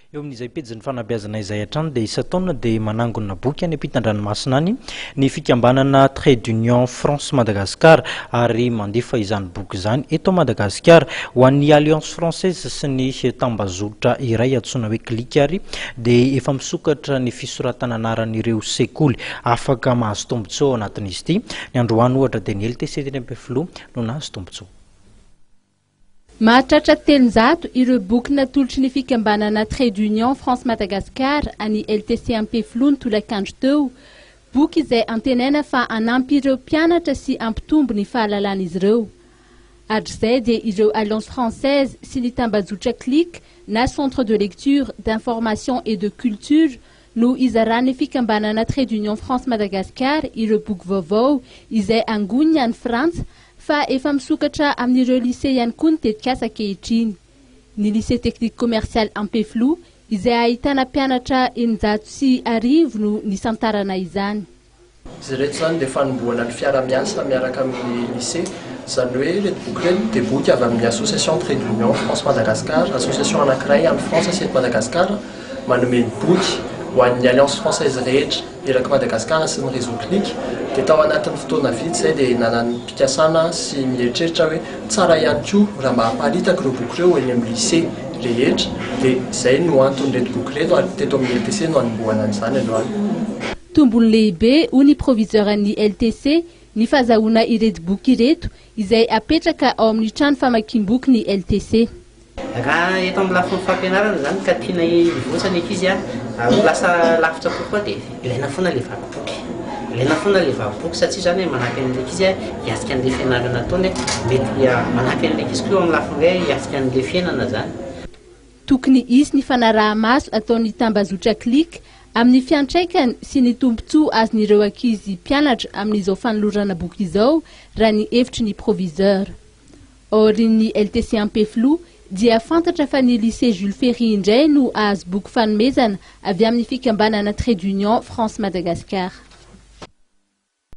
Eo amin'izay pejy ny fanabeazana izay hatrany dia isa taona dia manangona boky any ampitan-dranomasina any ny fikambanana Trait d'Union France Madagascar ary mandefa izany boky izany eto Madagasikara ho an'ny Alliance Française sy ny tambazotra iray antsoina hoe CLIC ary dia efa misokatra ny fisoratana anaran'ireo sekoly afaka mahazo tombotsoa ao anatin'izy ity. Ny androany ohatra dia ny LTC teny Ampefilo no nahazo tombotsoa. Mahatratra telonjato ireo boky natolotry ny fikambanana Trait d'Union France Madagascar any LTC Ampefilo ny tolakandro teo. Boky izay antenaina fa anampy ireo mpianatra sy ampitombo ny fahalalàn'izy ireo. Atr'izay dia ireo Alliance Française sy ny tambazotra CLIC na Centre de lecture, d'information et de culture no izaran'ny fikambanana Trait d'Union France Madagascar ireo boky vaovao izay angony any Frantsa fa efa misokatra amin'ireo lycée ihany koa ny tetikasa ankehitriny. Ny lycée technique commercial Ampefilo izay ahitana mpianatra 950 no nisantarana izany. Izy reto zany dia fanombohana ny fiara-miasa miaraka amin'ny lycée, izany hoe reto boky reto dia boky avy amin'ny association Trait d'Union France Madagascar, association anankiray any Frantsa sy eto Madagasikara, manome ny boky ho an'ny Alliance Française rehetra eraky Madagasikara sy ny réseau CLIC. Dia tao anatin'ny fotoana vitsy izay dia nanana mpikasana sy mieritreritra hoe tsara ihany koa raha mamparitaka ireo boky ireo eny amin'ny lycée rehetra, dia izay no anton'ireto boky reto ary teto amin'ny LTC no anombohana an'izany aloha. Tombony lehibe ho ny proviseur an'ny LTC ny fahazahoana ireto boky ireto izay apetraka ao amin'ny trano famakiam-boky ny LTC. Raha eto amin'ny lafin'ny fampianarana zany ka tiana hivoatsana ankizy ary lasa lavitra kokoa dia ilaina foana le vakiboky. Ilaina foana le vakiboky satria zany hoe manahaka an'ilay ankizy hiatrika an'ilay fianarana ataony mety manahaka an'ilay ankizy koa amin'ny lafiny hoe hiatrika an'ilay fiainana zany. Tokony hisy ny fanaraha-maso ataon'ny tambazotra CLIC amin'ny fiantraikany sy ny tombontsoa azon'ireo ankizy mpianatra amin'izao fanolorana boky izao raha ny hevitry ny proviseur. Aorian'ny LTC Ampefilo dia fantatra fa ny lycée Jules Ferry indray no ahazo boky fanomezana avy amin'ny fikambanana Trait d'Union France Madagascar.